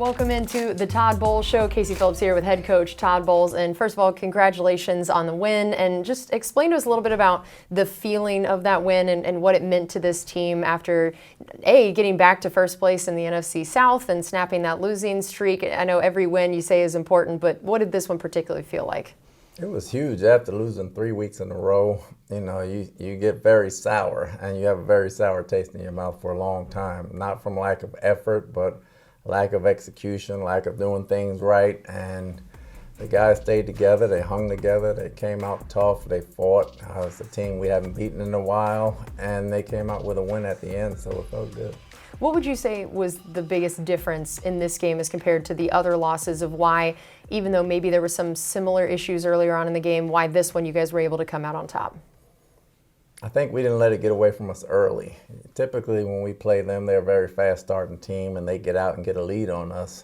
Welcome into the Todd Bowles Show. Casey Phillips here with head coach Todd Bowles. And first of all, congratulations on the win. And just explain to us a little bit about the feeling of that win and what it meant to this team after, getting back to first place in the NFC South and snapping that losing streak. I know every win you say is important, but what did this one particularly feel like? It was huge. After losing 3 weeks in a row, you get very sour, and you have a very sour taste in your mouth for a long time. Not from lack of effort, but lack of execution, lack of doing things right. And the guys stayed together, they hung together, they came out tough, they fought. It's a team we haven't beaten in a while, and they came out with a win at the end, so it felt good. What would you say was the biggest difference in this game as compared to the other losses of why, even though maybe there were some similar issues earlier on in the game, why this one you guys were able to come out on top? I think we didn't let it get away from us early. Typically when we play them, they're a very fast starting team and they get out and get a lead on us,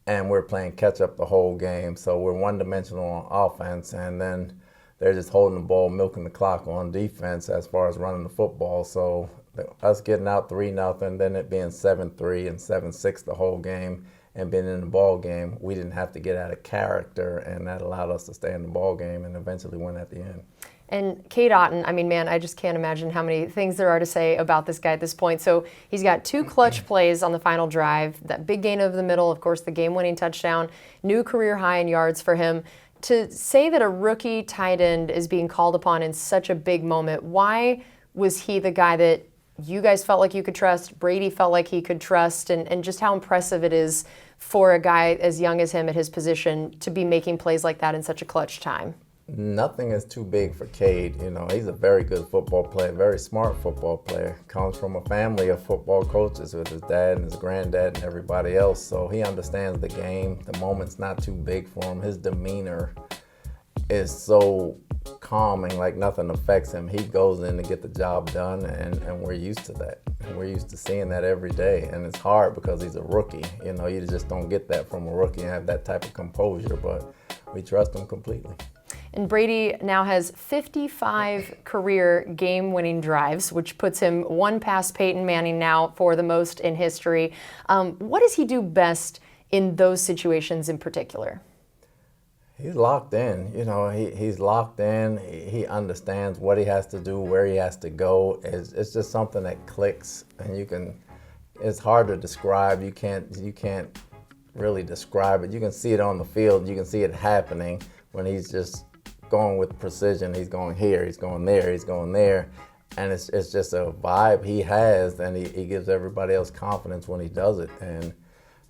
and we're playing catch up the whole game. So we're one-dimensional on offense, and then they're just holding the ball, milking the clock on defense as far as running the football. So us getting out 3-0, then it being 7-3 and 7-6 the whole game, and being in the ball game, we didn't have to get out of character, and that allowed us to stay in the ball game and eventually win at the end. And Kade Otton, I just can't imagine how many things there are to say about this guy at this point. So he's got 2 clutch plays on the final drive, that big gain over the middle, of course, the game-winning touchdown, new career high in yards for him. To say that a rookie tight end is being called upon in such a big moment, why was he the guy that you guys felt like you could trust, Brady felt like he could trust, and just how impressive it is for a guy as young as him at his position to be making plays like that in such a clutch time? Nothing is too big for Cade. He's a very good football player, very smart football player. Comes from a family of football coaches with his dad and his granddad and everybody else. So he understands the game. The moment's not too big for him. His demeanor is so calming, like nothing affects him. He goes in to get the job done, and we're used to that. And we're used to seeing that every day. And it's hard because he's a rookie. You just don't get that from a rookie and have that type of composure, but we trust him completely. And Brady now has 55 career game-winning drives, which puts him one past Peyton Manning now for the most in history. What does he do best in those situations in particular? He's locked in. He's locked in. He understands what he has to do, where he has to go. It's just something that clicks, and it's hard to describe. You can't really describe it. You can see it on the field. You can see it happening when he's just going with precision. He's going here, he's going there, he's going there. And it's just a vibe he has, and he gives everybody else confidence when he does it. And,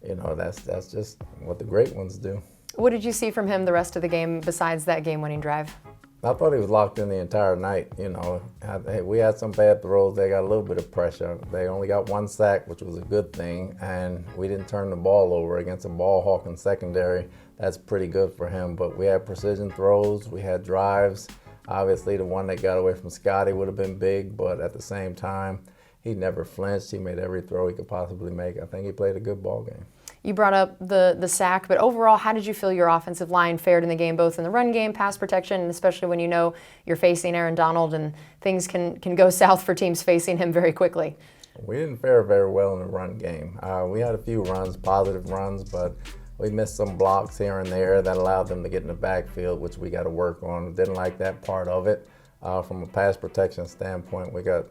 that's just what the great ones do. What did you see from him the rest of the game besides that game-winning drive? I thought he was locked in the entire night. We had some bad throws. They got a little bit of pressure. They only got 1 sack, which was a good thing, and we didn't turn the ball over against a ball-hawking secondary. That's pretty good for him, but we had precision throws. We had drives. Obviously, the one that got away from Scotty would have been big, but at the same time, he never flinched. He made every throw he could possibly make. I think he played a good ball game. You brought up the sack, but overall, how did you feel your offensive line fared in the game, both in the run game, pass protection, and especially when you're facing Aaron Donald and things can go south for teams facing him very quickly? We didn't fare very well in the run game. We had a few runs, positive runs, but we missed some blocks here and there that allowed them to get in the backfield, which we got to work on. Didn't like that part of it. From a pass protection standpoint, we got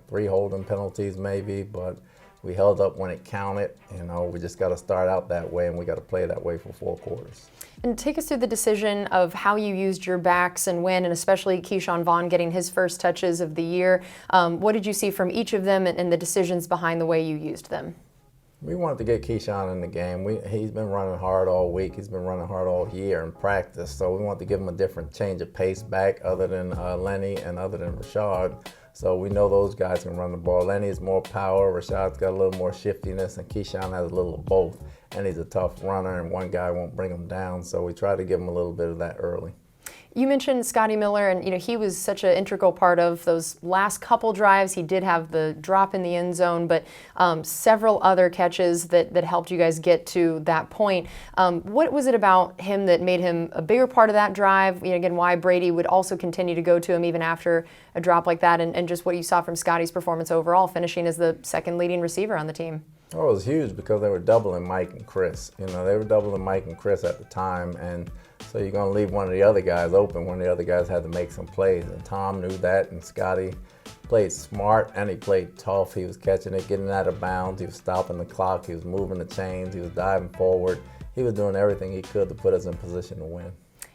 3 holding penalties maybe, but we held up when it counted. We just got to start out that way, and we got to play that way for 4 quarters. And take us through the decision of how you used your backs and when, and especially Keyshawn Vaughn getting his first touches of the year. What did you see from each of them and the decisions behind the way you used them? We wanted to get Keyshawn in the game. He's been running hard all week. He's been running hard all year in practice. So we wanted to give him a different change of pace back other than Lenny and other than Rashad. So we know those guys can run the ball. Lenny has more power. Rashad's got a little more shiftiness, and Keyshawn has a little of both. And he's a tough runner, and one guy won't bring him down. So we try to give him a little bit of that early. You mentioned Scotty Miller, and he was such an integral part of those last couple drives. He did have the drop in the end zone, but several other catches that helped you guys get to that point. What was it about him that made him a bigger part of that drive? Again, why Brady would also continue to go to him even after a drop like that, and just what you saw from Scotty's performance overall, finishing as the second leading receiver on the team? Oh, it was huge because they were doubling Mike and Chris. You know, they were doubling Mike and Chris at the time, and so you're going to leave one of the other guys open. One of the other guys had to make some plays, and Tom knew that, and Scotty played smart, and he played tough. He was catching it, getting out of bounds. He was stopping the clock. He was moving the chains. He was diving forward. He was doing everything he could to put us in position to win.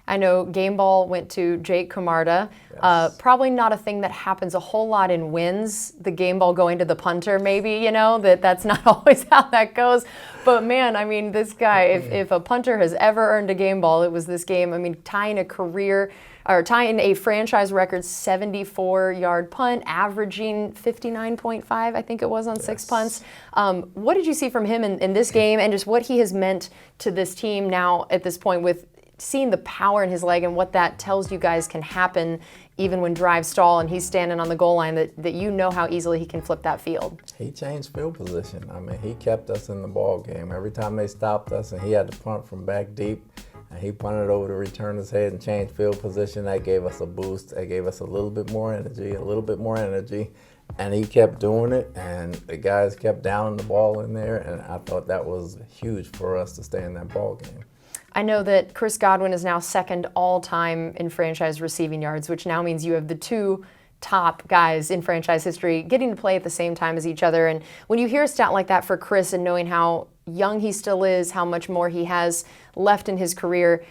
I know game ball went to Jake Camarda. Yes. Probably not a thing that happens a whole lot in wins, the game ball going to the punter maybe, you know, that's not always how that goes. But man, I mean, this guy, if a punter has ever earned a game ball, it was this game. I mean, tying a franchise record 74-yard punt, averaging 59.5, I think it was, on 6 punts. What did you see from him in this game, and just what he has meant to this team now at this point, with seeing the power in his leg and what that tells you guys can happen even when drives stall and he's standing on the goal line, that you know how easily he can flip that field? He changed field position. I mean, he kept us in the ball game. Every time they stopped us and he had to punt from back deep, and he punted over to return his head and change field position, that gave us a boost. That gave us a little bit more energy, and he kept doing it, and the guys kept downing the ball in there, and I thought that was huge for us to stay in that ball game. I know that Chris Godwin is now second all-time in franchise receiving yards, which now means you have the two top guys in franchise history getting to play at the same time as each other. And when you hear a stat like that for Chris, and knowing how young he still is, how much more he has left in his career,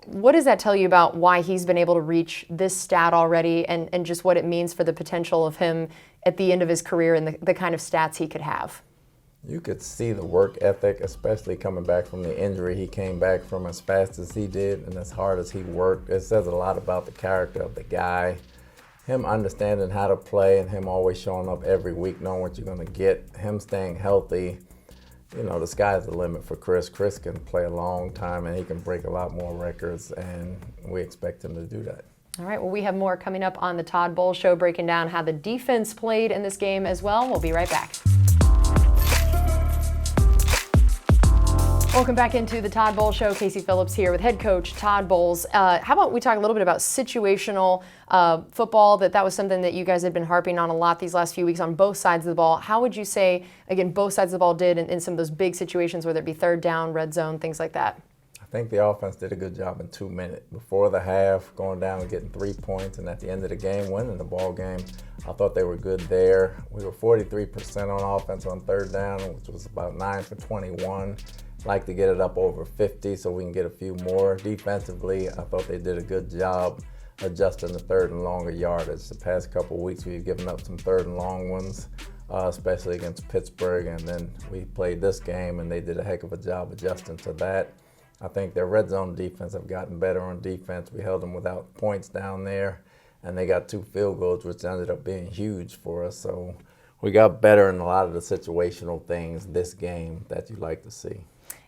what does that tell you about why he's been able to reach this stat already, and just what it means for the potential of him at the end of his career and the kind of stats he could have? You could see the work ethic, especially coming back from the injury he came back from, as fast as he did and as hard as he worked. It says a lot about the character of the guy. Him understanding how to play, and him always showing up every week, knowing what you're going to get, him staying healthy. You know, the sky's the limit for Chris. Chris can play a long time, and he can break a lot more records, and we expect him to do that. All right, well, we have more coming up on the Todd Bowles Show, breaking down how the defense played in this game as well. We'll be right back. Welcome back into the Todd Bowles Show. Casey Phillips here with head coach Todd Bowles. How about we talk a little bit about situational football? That was something that you guys had been harping on a lot these last few weeks on both sides of the ball. How would you say, again, both sides of the ball did in some of those big situations, whether it be third down, red zone, things like that? I think the offense did a good job in 2 minutes. Before the half, going down and getting 3 points, and at the end of the game, winning the ball game. I thought they were good there. We were 43% on offense on third down, which was about 9 for 21. Like to get it up over 50 so we can get a few more. Defensively, I thought they did a good job adjusting the third and longer yardage. The past couple of weeks, we've given up some third and long ones, especially against Pittsburgh, and then we played this game, and they did a heck of a job adjusting to that. I think their red zone defense have gotten better on defense. We held them without points down there, and they got 2 field goals, which ended up being huge for us. So we got better in a lot of the situational things this game that you like to see.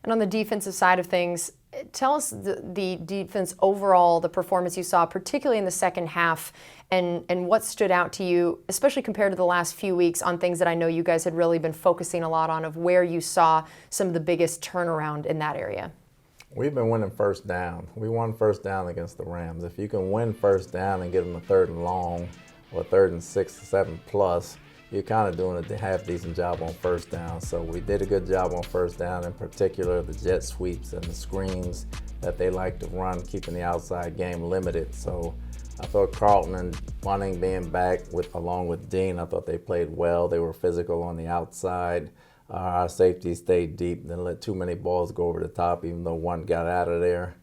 And on the defensive side of things, tell us the defense overall, the performance you saw, particularly in the second half, and what stood out to you, especially compared to the last few weeks, on things that I know you guys had really been focusing a lot on, of where you saw some of the biggest turnaround in that area. We've been winning first down. We won first down against the Rams. If you can win first down and get them a third and long or third and 6 or 7 plus, you're kind of doing a half-decent job on first down. So we did a good job on first down, in particular the jet sweeps and the screens that they like to run, keeping the outside game limited. So I thought Carlton and Bunning being back along with Dean, I thought they played well. They were physical on the outside. Our safety stayed deep, didn't let too many balls go over the top, even though one got out of there.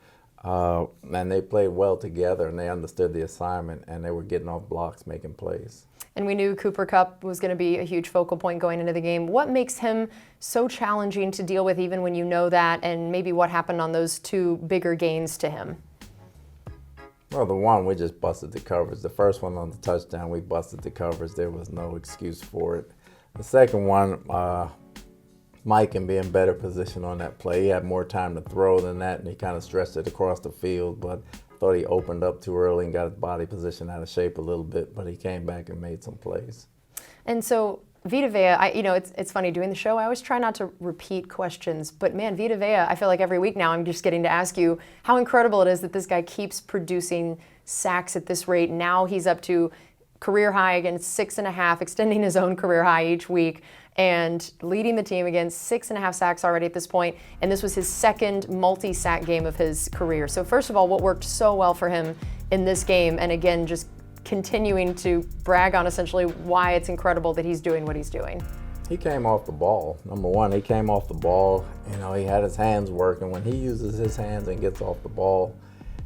And they played well together, and they understood the assignment, and they were getting off blocks, making plays. And we knew Cooper Kupp was going to be a huge focal point going into the game. What makes him so challenging to deal with, even when you know that, and maybe what happened on those 2 bigger gains to him? Well, the one, we just busted the coverage. The first one on the touchdown, we busted the coverage. There was no excuse for it. The second one, Mike can be in better position on that play. He had more time to throw than that, and he kind of stretched it across the field, but I thought he opened up too early and got his body position out of shape a little bit, but he came back and made some plays. And so Vita Vea, it's funny doing the show. I always try not to repeat questions, but man, Vita Vea, I feel like every week now I'm just getting to ask you how incredible it is that this guy keeps producing sacks at this rate. Now he's up to career high against 6.5, extending his own career high each week. and leading the team again, 6.5 sacks already at this point, and this was his second multi-sack game of his career. So first of all, what worked so well for him in this game, and again, just continuing to brag on essentially why it's incredible that he's doing what he's doing? He came off the ball. Number one, he came off the ball. You know, he had his hands working. When he uses his hands and gets off the ball,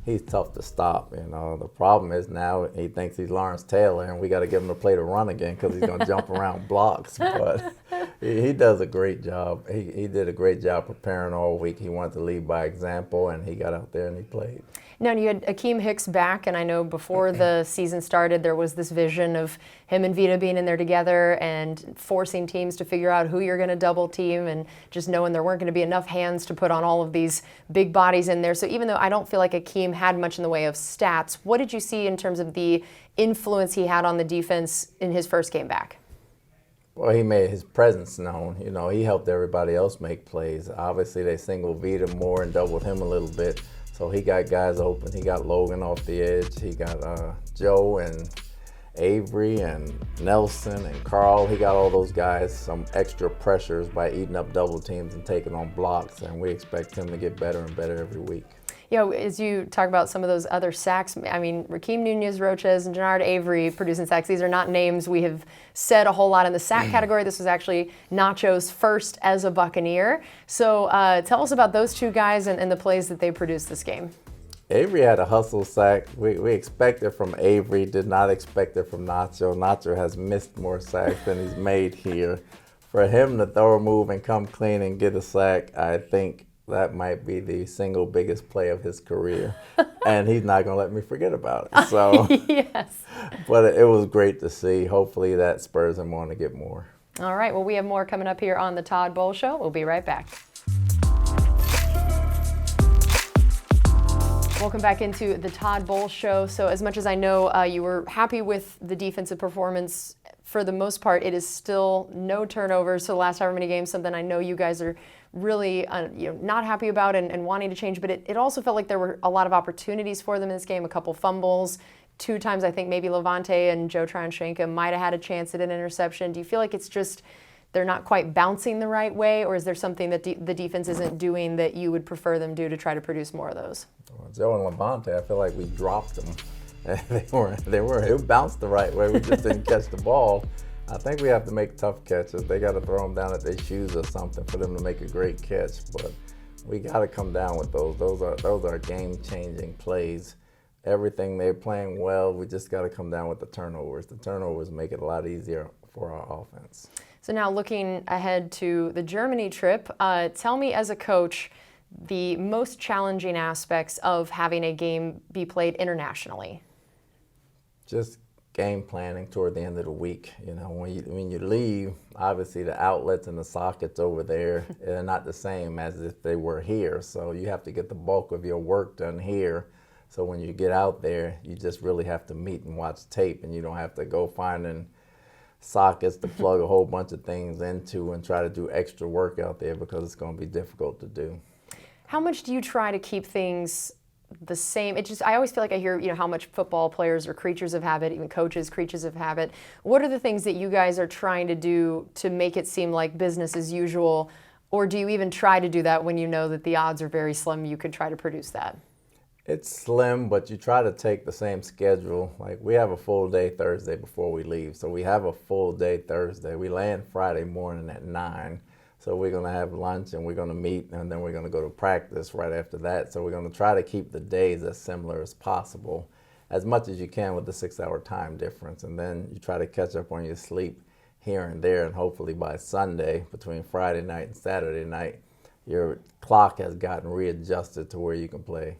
he's tough to stop. You know, the problem is now he thinks he's Lawrence Taylor, and we got to get him to play the run again because he's going to jump around blocks. But he does a great job. He did a great job preparing all week. He wanted to lead by example, and he got out there and he played. Now, you had Akeem Hicks back, and I know before the season started, there was this vision of him and Vita being in there together and forcing teams to figure out who you're going to double team, and just knowing there weren't going to be enough hands to put on all of these big bodies in there. So even though I don't feel like Akeem had much in the way of stats, what did you see in terms of the influence he had on the defense in his first game back? Well, he made his presence known. You know, he helped everybody else make plays. Obviously, they singled Vita more and doubled him a little bit. So he got guys open. He got Logan off the edge. He got Joe and Avery and Nelson and Carl. He got all those guys some extra pressures by eating up double teams and taking on blocks. And we expect him to get better and better every week. You know, as you talk about some of those other sacks, I mean, Rakeem Nunez-Roches and Jannard Avery producing sacks. These are not names we have said a whole lot in the sack category. This was actually Nacho's first as a Buccaneer. So tell us about those two guys and the plays that they produced this game. Avery had a hustle sack. We expected from Avery, did not expect it from Nacho. Nacho has missed more sacks than he's made here. For him to throw a move and come clean and get a sack, I think that might be the single biggest play of his career. And he's not going to let me forget about it. So, yes. But it was great to see. Hopefully that spurs him on to get more. All right. Well, we have more coming up here on the Todd Bowles Show. We'll be right back. Welcome back into the Todd Bowles Show. So as much as I know you were happy with the defensive performance, for the most part, it is still no turnovers. So the last however many games, something I know you guys are really not happy about and wanting to change. But it also felt like there were a lot of opportunities for them in this game, a couple fumbles. 2 times I think maybe Levante and Joe Tryon-Shanka might have had a chance at an interception. Do you feel like it's just they're not quite bouncing the right way, or is there something that the defense isn't doing that you would prefer them do to try to produce more of those? Well, Joe and Levante, I feel like we dropped them. They bounced the right way. We just didn't catch the ball. I think we have to make tough catches. They got to throw them down at their shoes or something for them to make a great catch. But we got to come down with those. Those are game-changing plays. Everything they're playing well. We just got to come down with the turnovers. The turnovers make it a lot easier for our offense. So now looking ahead to the Germany trip, tell me as a coach the most challenging aspects of having a game be played internationally. Just game planning toward the end of the week. You know, when you leave, obviously the outlets and the sockets over there are not the same as if they were here. So you have to get the bulk of your work done here. So when you get out there, you just really have to meet and watch tape, and you don't have to go finding sockets to plug a whole bunch of things into and try to do extra work out there because it's going to be difficult to do. How much do you try to keep things the same? I always feel like I hear, how much football players are creatures of habit, even coaches, creatures of habit. What are the things that you guys are trying to do to make it seem like business as usual? Or do you even try to do that when you know that the odds are very slim you could try to produce that? It's slim, but you try to take the same schedule. Like, we have a full day Thursday before we leave. So we have a full day Thursday. We land Friday morning at 9. So we're going to have lunch and we're going to meet, and then we're going to go to practice right after that. So we're going to try to keep the days as similar as possible, as much as you can with the 6-hour time difference. And then you try to catch up on your sleep here and there, and hopefully by Sunday, between Friday night and Saturday night, your clock has gotten readjusted to where you can play.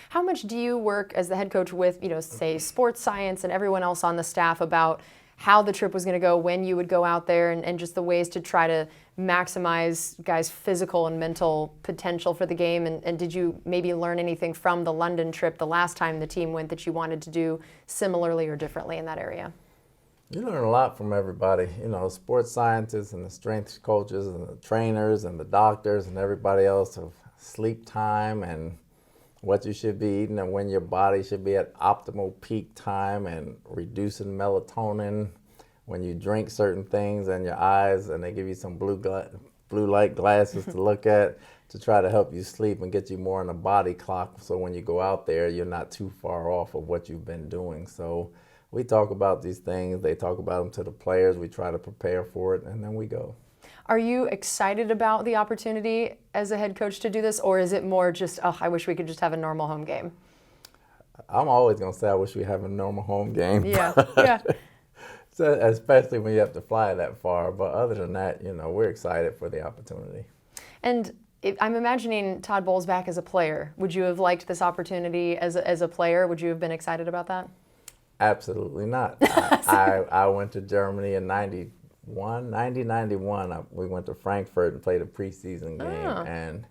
How much do you work as the head coach with, say, sports science and everyone else on the staff about how the trip was going to go, when you would go out there, and just the ways to try to maximize guys' physical and mental potential for the game? And did you maybe learn anything from the London trip the last time the team went that you wanted to do similarly or differently in that area? You learn a lot from everybody. Sports scientists and the strength coaches and the trainers and the doctors and everybody else of sleep time and what you should be eating and when your body should be at optimal peak time and reducing melatonin, when you drink certain things in your eyes, and they give you some blue light glasses to look at to try to help you sleep and get you more in a body clock. So when you go out there, you're not too far off of what you've been doing. So we talk about these things. They talk about them to the players. We try to prepare for it, and then we go. Are you excited about the opportunity as a head coach to do this, or is it more just, oh, I wish we could just have a normal home game? I'm always going to say I wish we have a normal home game. Yeah, yeah. So, especially when you have to fly that far. But other than that, we're excited for the opportunity. And I'm imagining Todd Bowles back as a player. Would you have liked this opportunity as a player? Would you have been excited about that? Absolutely not. I went to Germany in 91. We went to Frankfurt and played a preseason game, and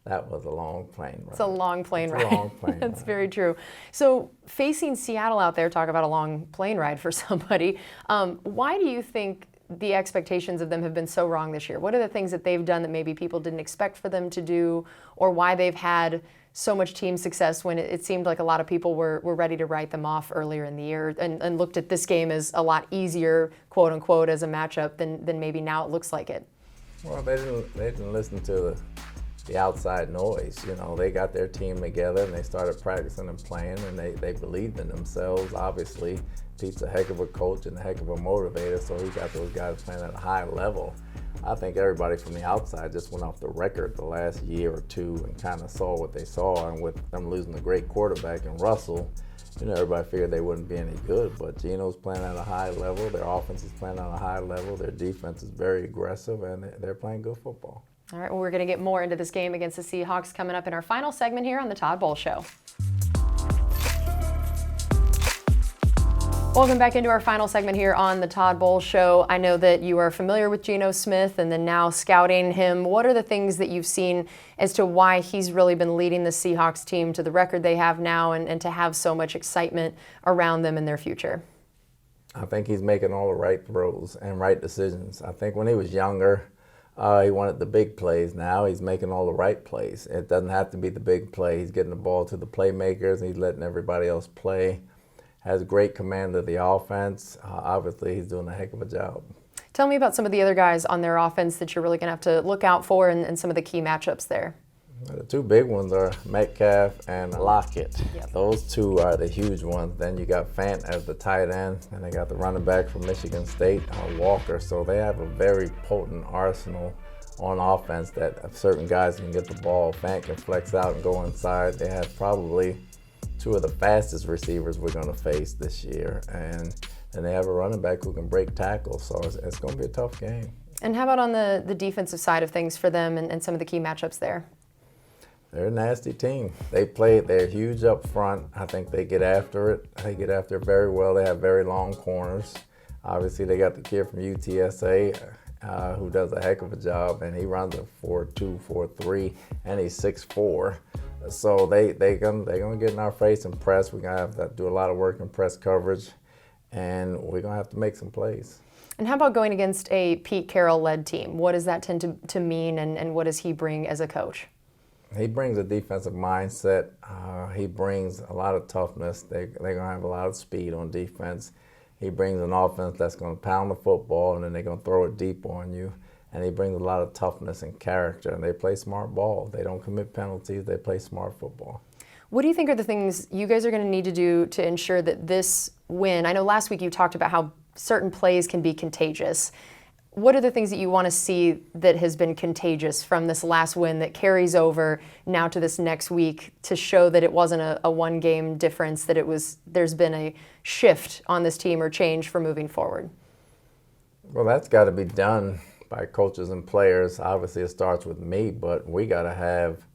that was a long plane ride. It's a long plane ride. It's a long plane That's ride. very true. So facing Seattle out there, talk about a long plane ride for somebody. Why do you think the expectations of them have been so wrong this year? What are the things that they've done that maybe people didn't expect for them to do, or why they've had so much team success when it seemed like a lot of people were ready to write them off earlier in the year and looked at this game as a lot easier, quote unquote, as a matchup than maybe now it looks like it? Well, they didn't listen to the outside noise. They got their team together and they started practicing and playing, and they believed in themselves. Obviously, Pete's a heck of a coach and a heck of a motivator, so he got those guys playing at a high level. I think everybody from the outside just went off the record the last year or two and kind of saw what they saw, and with them losing a great quarterback in Russell, everybody figured they wouldn't be any good, but Geno's playing at a high level, their offense is playing at a high level, their defense is very aggressive, and they're playing good football. All right, well, we're going to get more into this game against the Seahawks coming up in our final segment here on the Todd Bowles Show. Welcome back into our final segment here on the Todd Bowles Show. I know that you are familiar with Geno Smith and then now scouting him. What are the things that you've seen as to why he's really been leading the Seahawks team to the record they have now and to have so much excitement around them in their future? I think he's making all the right throws and right decisions. I think when he was younger, he wanted the big plays. Now he's making all the right plays. It doesn't have to be the big play. He's getting the ball to the playmakers, and he's letting everybody else play. Has great command of the offense. Obviously, he's doing a heck of a job. Tell me about some of the other guys on their offense that you're really going to have to look out for and some of the key matchups there. The two big ones are Metcalf and Lockett. Yep. Those two are the huge ones. Then you got Fant as the tight end, and they got the running back from Michigan State, Walker. So they have a very potent arsenal on offense that if certain guys can get the ball, Fant can flex out and go inside. They have probably two of the fastest receivers we're going to face this year, and they have a running back who can break tackles, so it's going to be a tough game. And how about on the defensive side of things for them and some of the key matchups there? They're a nasty team. They're huge up front. I think they get after it. They get after it very well. They have very long corners. Obviously, they got the kid from UTSA who does a heck of a job, and he runs a 4.2, 4.3, and he's 6'4". So they're gonna get in our face and press. We're gonna have to do a lot of work in press coverage, and we're gonna have to make some plays. And how about going against a Pete Carroll-led team? What does that tend to mean, and what does he bring as a coach? He brings a defensive mindset. He brings a lot of toughness. They're gonna have a lot of speed on defense. He brings an offense that's gonna pound the football, and then they're gonna throw it deep on you. And he brings a lot of toughness and character, and they play smart ball. They don't commit penalties. They play smart football. What do you think are the things you guys are going to need to do to ensure that this win, I know last week you talked about how certain plays can be contagious. What are the things that you want to see that has been contagious from this last win that carries over now to this next week to show that it wasn't a one-game difference, that there's been a shift on this team or change for moving forward? Well, that's got to be done by coaches and players. Obviously, it starts with me, but we got to have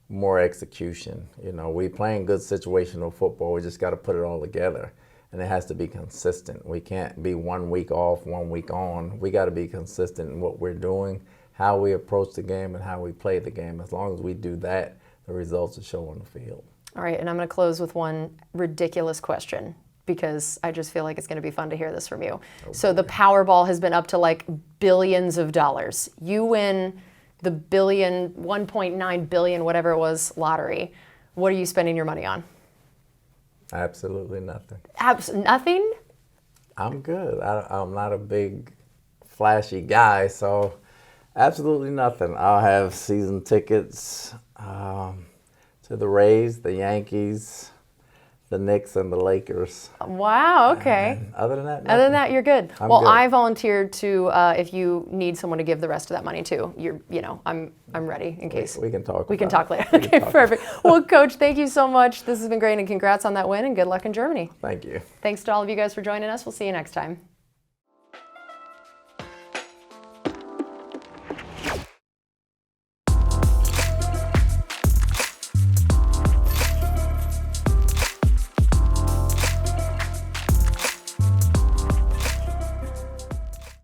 more execution. We playing good situational football. We just got to put it all together, and it has to be consistent. We can't be 1 week off, 1 week on. We got to be consistent in what we're doing, how we approach the game, and how we play the game. As long as we do that, the results will show on the field. All right, and I'm going to close with one ridiculous question, because I just feel like it's going to be fun to hear this from you. So the Powerball has been up to like billions of dollars. You win the 1.9 billion, whatever it was, lottery. What are you spending your money on? Absolutely nothing. Nothing? I'm good. I'm not a big flashy guy, so absolutely nothing. I'll have season tickets to the Rays, the Yankees, the Knicks, and the Lakers. Wow, okay. And other than that, Other than that, you're good. I'm Well, good. I volunteered to, if you need someone to give the rest of that money to, I'm ready in case. We can talk. We can about talk later. it. We can Okay, talk. perfect. Well, Coach, thank you so much. This has been great, and congrats on that win, and good luck in Germany. Thank you. Thanks to all of you guys for joining us. We'll see you next time.